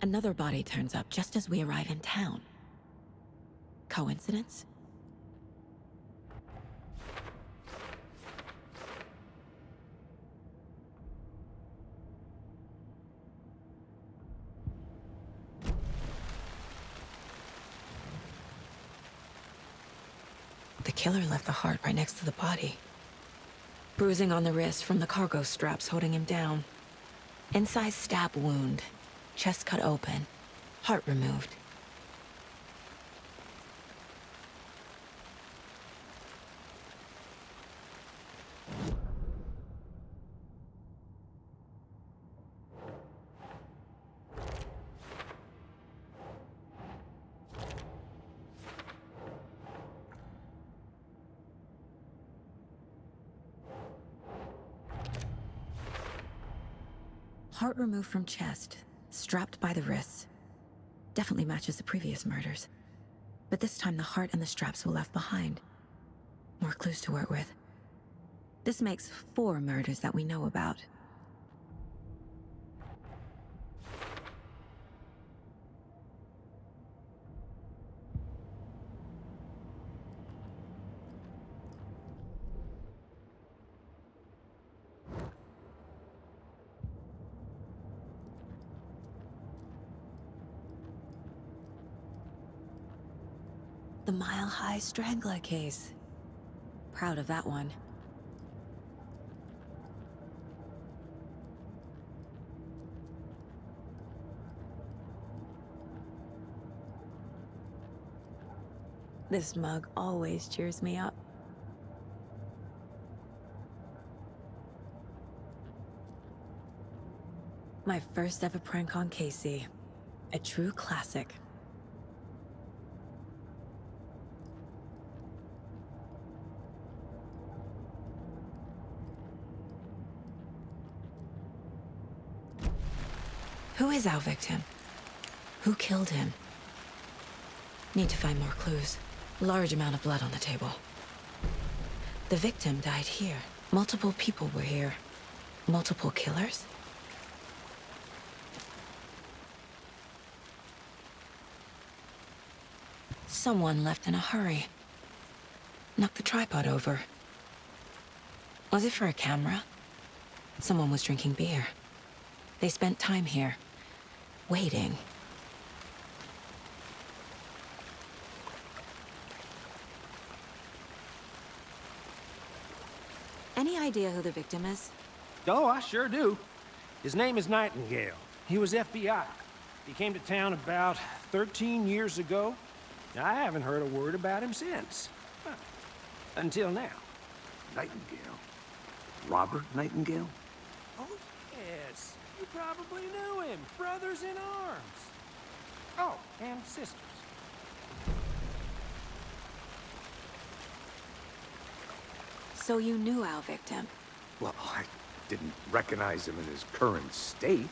Another body turns up just as we arrive in town. Coincidence? The killer left the heart right next to the body. Bruising on the wrist from the cargo straps holding him down. Inside stab wound, chest cut open, heart removed. Heart removed from chest, strapped by the wrists. Definitely matches the previous murders. But this time the heart and the straps were left behind. More clues to work with. This makes 4 murders that we know about. The Mile High Strangler case. Proud of that one. This mug always cheers me up. My first ever prank on Casey. A true classic. Who is our victim? Who killed him? Need to find more clues. Large amount of blood on the table. The victim died here. Multiple people were here. Multiple killers? Someone left in a hurry. Knocked the tripod over. Was it for a camera? Someone was drinking beer. They spent time here. Waiting. Any idea who the victim is? Oh, I sure do. His name is Nightingale. He was FBI. He came to town about 13 years ago. I haven't heard a word about him since. Huh. Until now. Nightingale? Robert Nightingale? Oh, yes. You probably knew him. Brothers in arms. Oh, and sisters. So you knew our victim? Well, I didn't recognize him in his current state.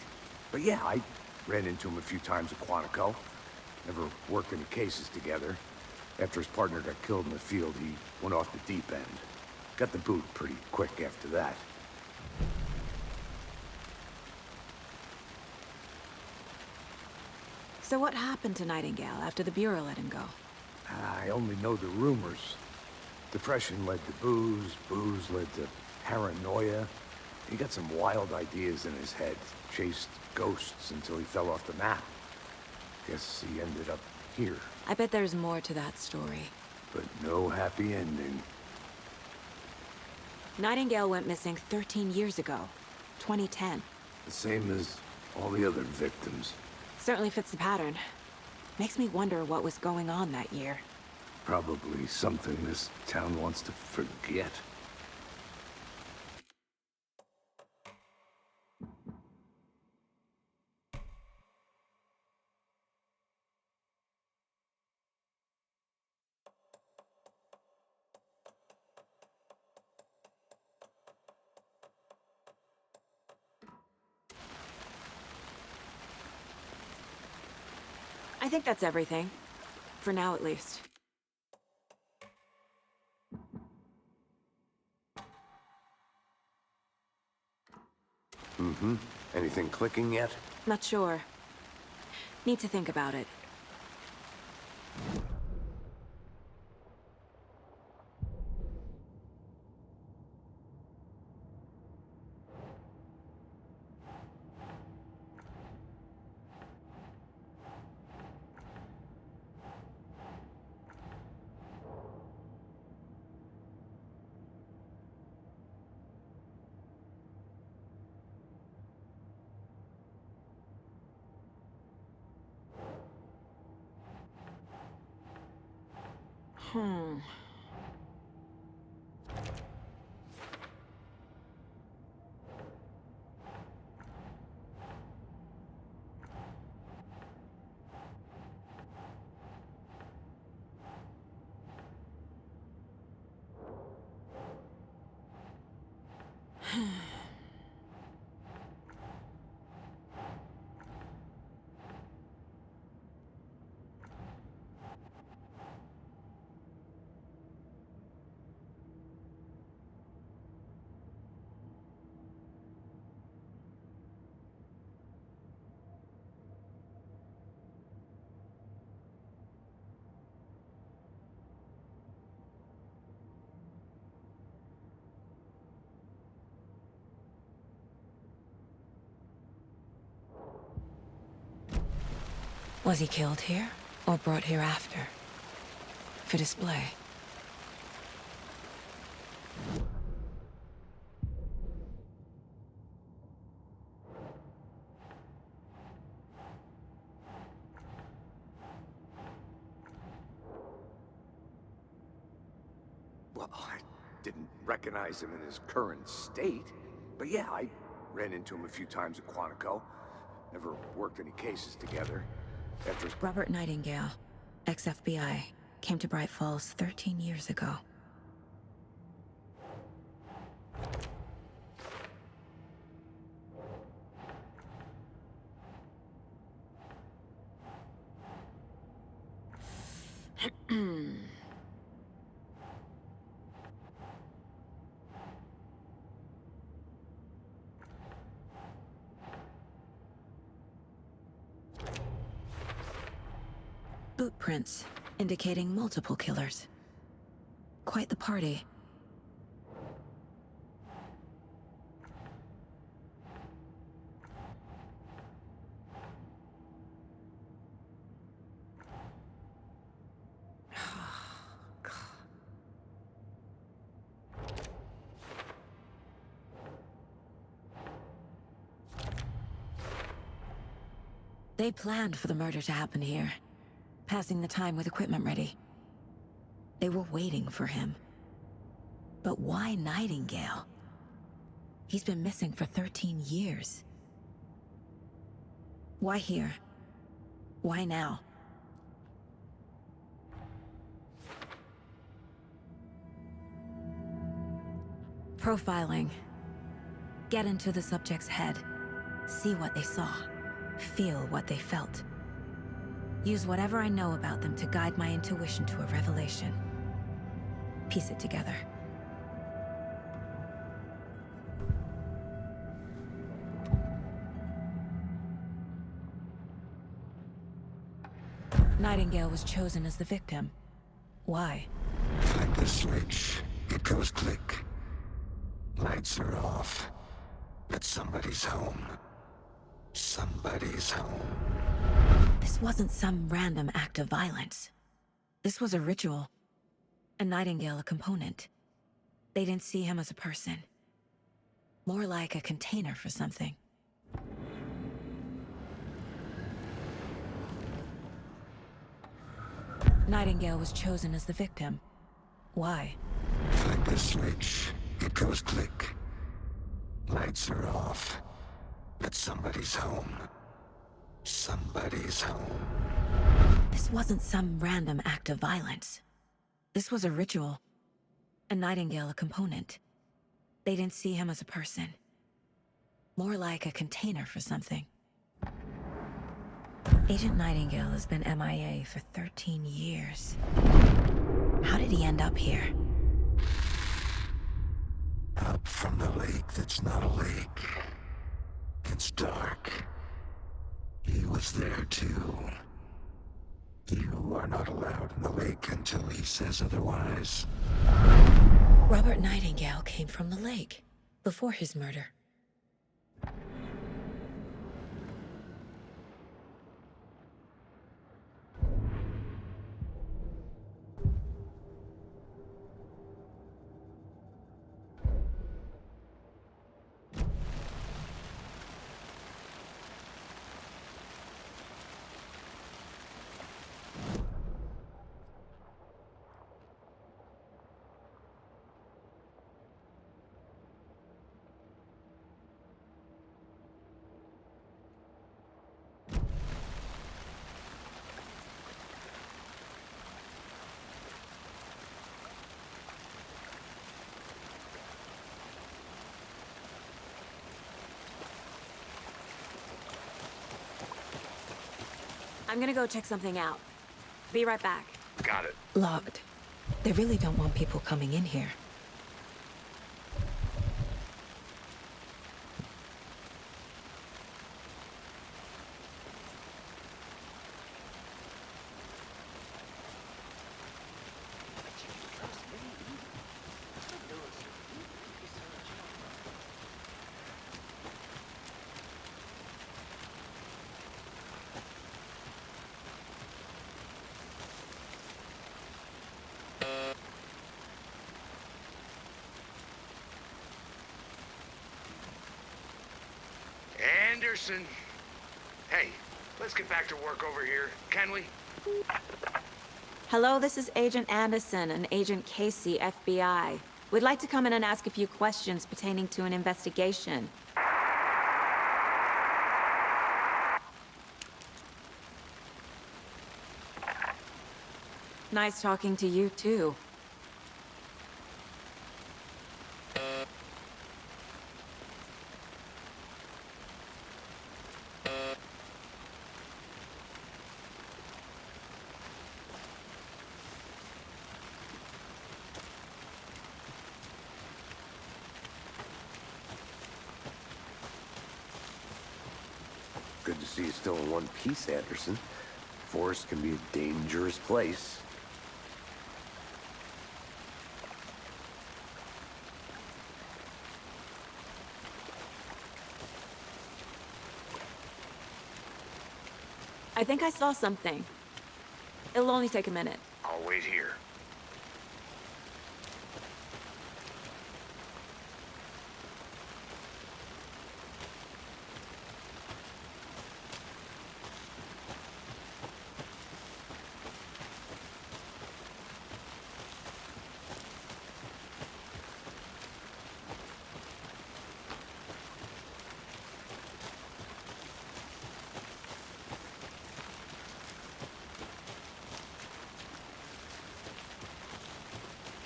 But yeah, I ran into him a few times at Quantico. Never worked any cases together. After his partner got killed in the field, he went off the deep end. Got the boot pretty quick after that. So what happened to Nightingale after the Bureau let him go? I only know the rumors. Depression led to booze, booze led to paranoia. He got some wild ideas in his head, chased ghosts until he fell off the map. Guess he ended up here. I bet there's more to that story. But no happy ending. Nightingale went missing 13 years ago, 2010. The same as all the other victims. Certainly fits the pattern. Makes me wonder what was going on that year. Probably something this town wants to forget. I think that's everything. For now, at least. Mm-hmm. Anything clicking yet? Not sure. Need to think about it. Was he killed here, or brought here after? For display? Well, I didn't recognize him in his current state. But yeah, I ran into him a few times at Quantico. Never worked any cases together. After his... Robert Nightingale, ex-FBI, came to Bright Falls 13 years ago. Boot prints, indicating multiple killers. Quite the party. They planned for the murder to happen here. Passing the time with equipment ready. They were waiting for him. But why Nightingale? He's been missing for 13 years. Why here? Why now? Profiling. Get into the subject's head. See what they saw. Feel what they felt. Use whatever I know about them to guide my intuition to a revelation. Piece it together. Nightingale was chosen as the victim. Why? Like the switch, it goes click. Lights are off. But somebody's home. Somebody's home. This wasn't some random act of violence. This was a ritual. And Nightingale a component. They didn't see him as a person. More like a container for something. Nightingale was chosen as the victim. Why? Like the switch, it goes click. Lights are off. But somebody's home. Somebody's home. This wasn't some random act of violence. This was a ritual. And Nightingale a component. They didn't see him as a person. More like a container for something. Agent Nightingale has been MIA for 13 years. How did he end up here? Up from the lake that's not a lake. It's dark. He was there too. You are not allowed in the lake until he says otherwise. Robert Nightingale came from the lake before his murder. I'm gonna go check something out. Be right back. Got it. Locked. They really don't want people coming in here. Anderson. Hey, let's get back to work over here, can we? Hello, this is Agent Anderson and Agent Casey, FBI. We'd like to come in and ask a few questions pertaining to an investigation. Nice talking to you, too. Good to see you still in one piece, Anderson. Forest can be a dangerous place. I think I saw something. It'll only take a minute. I'll wait here.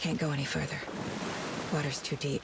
Can't go any further. Water's too deep.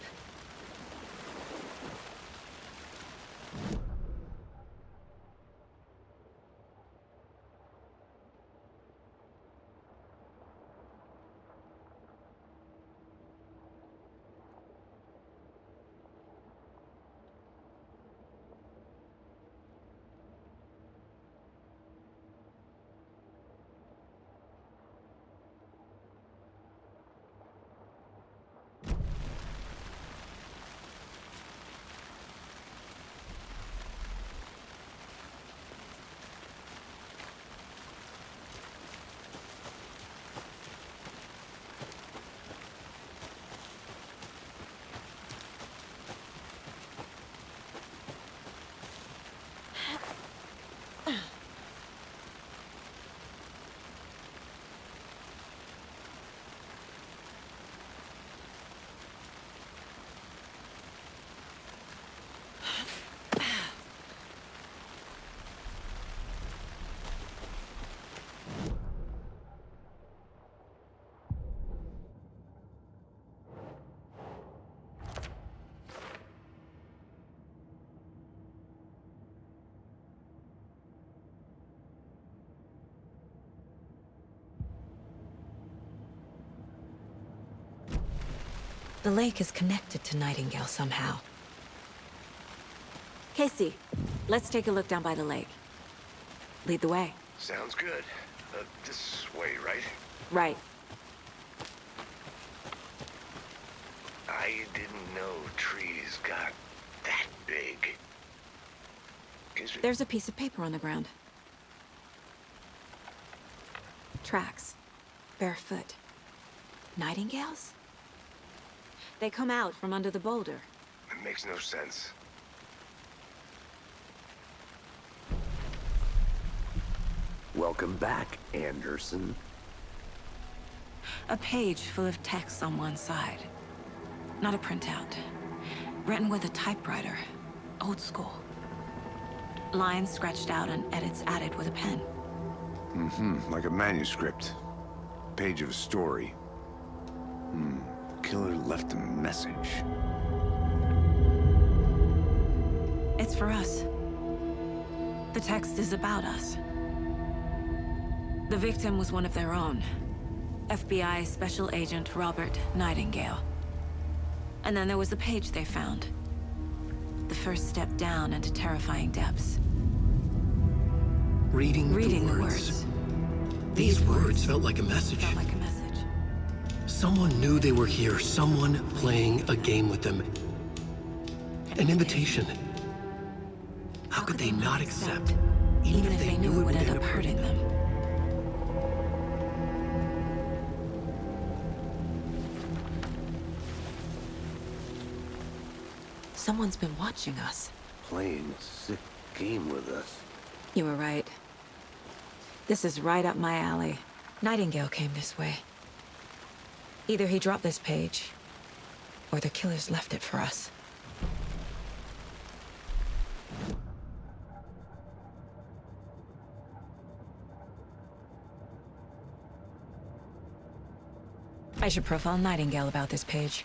The lake is connected to Nightingale somehow. Casey, let's take a look down by the lake. Lead the way. Sounds good. This way, right? Right. I didn't know trees got that big. There's a piece of paper on the ground. Tracks. Barefoot. Nightingales? They come out from under the boulder. It makes no sense. Welcome back, Anderson. A page full of text on one side. Not a printout. Written with a typewriter. Old school. Lines scratched out and edits added with a pen. Like a manuscript. Page of a story. The killer left a message. It's for us. The text is about us. The victim was one of their own. FBI Special Agent Robert Nightingale. And then there was the page they found. The first step down into terrifying depths. Reading the words. These words felt like a message. Felt like a message. Someone knew they were here, someone playing a game with them. An invitation. How could they not accept, even if they knew it would end up hurting them? Someone's been watching us. Playing a sick game with us. You were right. This is right up my alley. Nightingale came this way. Either he dropped this page, or the killers left it for us. I should profile Nightingale about this page.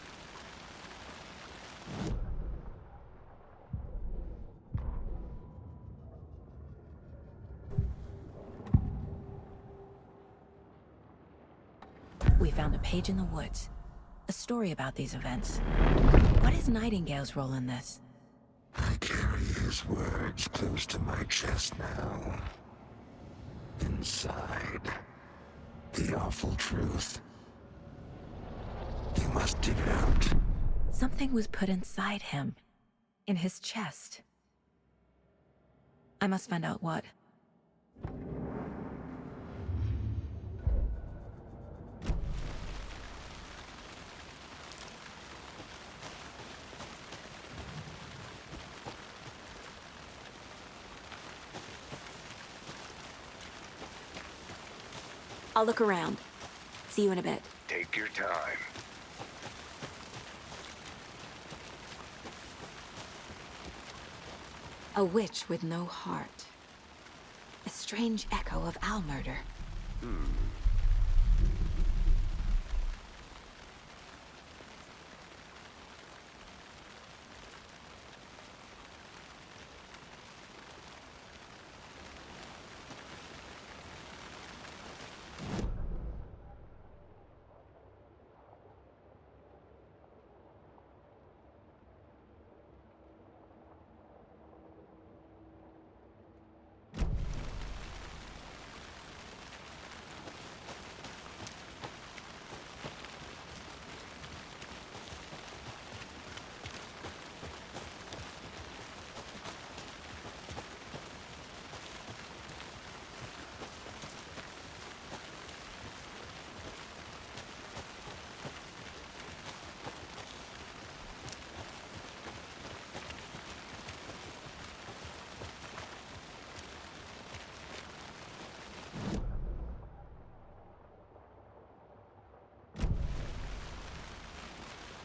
We found a page in the woods. A story about these events. What is Nightingale's role in this? I carry his words close to my chest now. Inside, the awful truth. You must dig it out. Something was put inside him. In his chest. I must find out what. I'll look around. See you in a bit. Take your time. A witch with no heart. A strange echo of Al murder.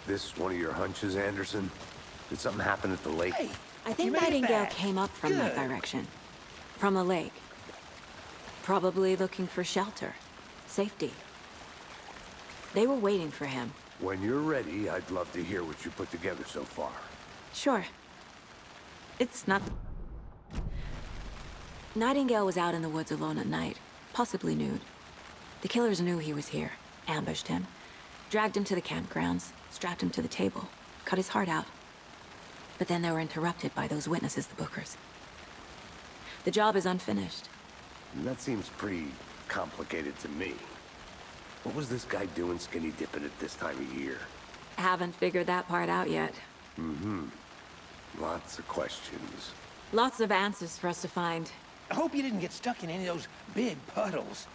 This one of your hunches, Anderson? Did something happen at the lake? Hey, I think Nightingale came up from that direction. From the lake. Probably looking for shelter. Safety. They were waiting for him. When you're ready, I'd love to hear what you put together so far. Sure. It's not... Nightingale was out in the woods alone at night, possibly nude. The killers knew he was here, ambushed him, dragged him to the campgrounds, strapped him to the table, cut his heart out. But then they were interrupted by those witnesses, the Bookers. The job is unfinished. That seems pretty complicated to me. What was this guy doing skinny dipping at this time of year? Haven't figured that part out yet. Lots of questions. Lots of answers for us to find. I hope you didn't get stuck in any of those big puddles.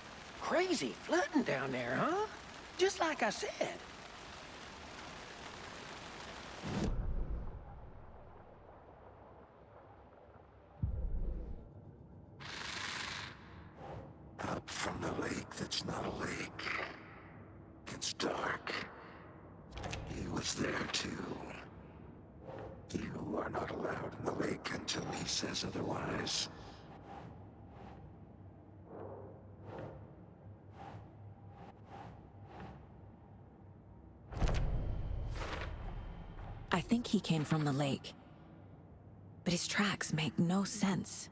Crazy flooding down there, huh? Just like I said. Up from the lake that's not a lake. It's dark. He was there too. You are not allowed in the lake until he says otherwise. I think he came from the lake. But his tracks make no sense.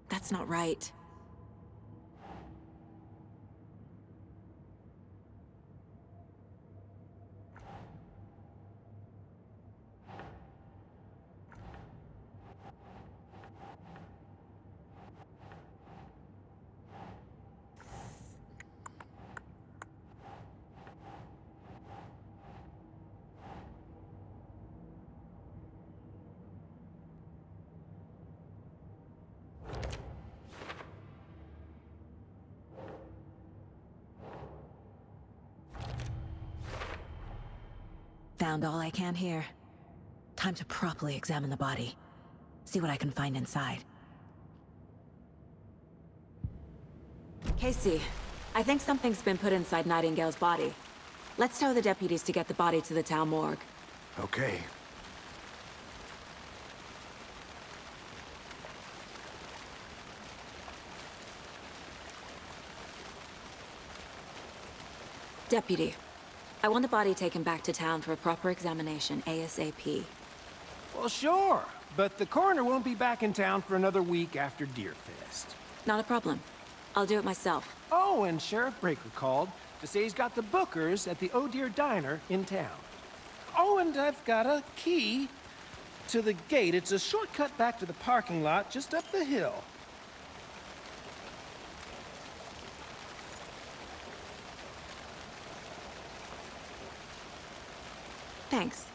That's not right. Found all I can here. Time to properly examine the body. See what I can find inside. Casey, I think something's been put inside Nightingale's body. Let's tell the deputies to get the body to the town morgue. Okay. Deputy, I want the body taken back to town for a proper examination, ASAP. Well, sure. But the coroner won't be back in town for another week after Deerfest. Not a problem. I'll do it myself. Oh, and Sheriff Breaker called to say he's got the bookers at the Oh Dear Diner in town. Oh, and I've got a key to the gate. It's a shortcut back to the parking lot just up the hill. Thanks.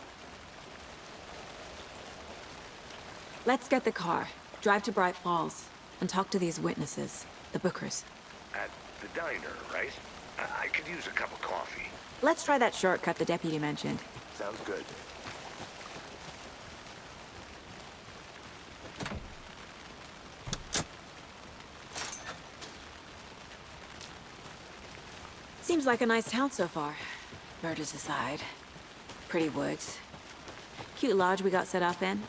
Let's get the car, drive to Bright Falls, and talk to these witnesses, the bookers. At the diner, right? I could use a cup of coffee. Let's try that shortcut the deputy mentioned. Sounds good. Seems like a nice town so far. Murders aside. Pretty woods. Cute lodge we got set up in.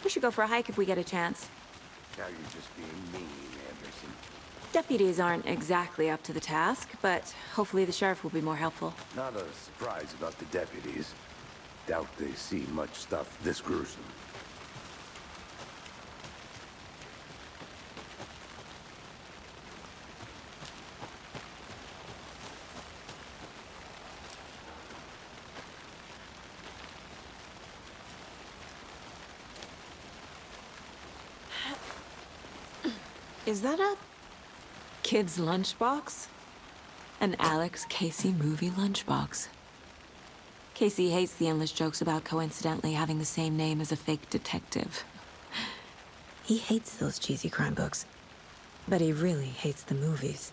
We should go for a hike if we get a chance. Now you're just being mean, Anderson. Deputies aren't exactly up to the task, but hopefully the sheriff will be more helpful. Not a surprise about the deputies. Doubt they see much stuff this gruesome. Is that a kid's lunchbox? An Alex Casey movie lunchbox. Casey hates the endless jokes about coincidentally having the same name as a fake detective. He hates those cheesy crime books, but he really hates the movies.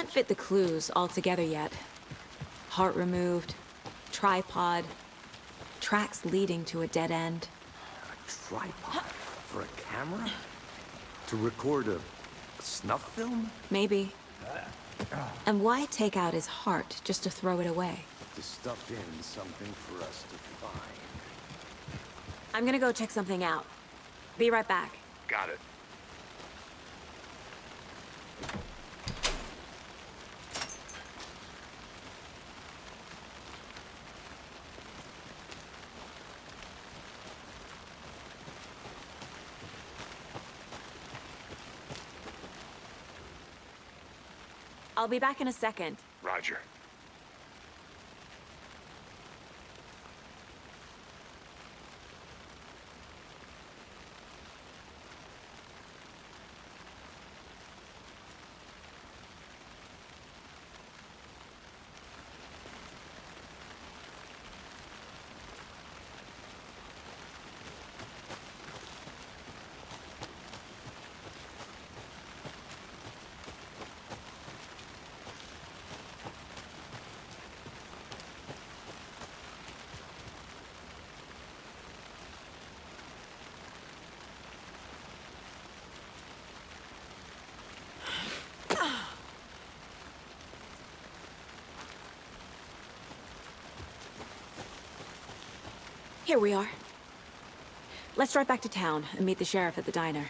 can't fit the clues all together yet. Heart removed, tripod, tracks leading to a dead end. A tripod? For a camera? To record a snuff film? Maybe. And why take out his heart just to throw it away? To stuff in something for us to find. I'm gonna go check something out. Be right back. Got it. I'll be back in a second. Roger. Here we are. Let's drive back to town and meet the sheriff at the diner.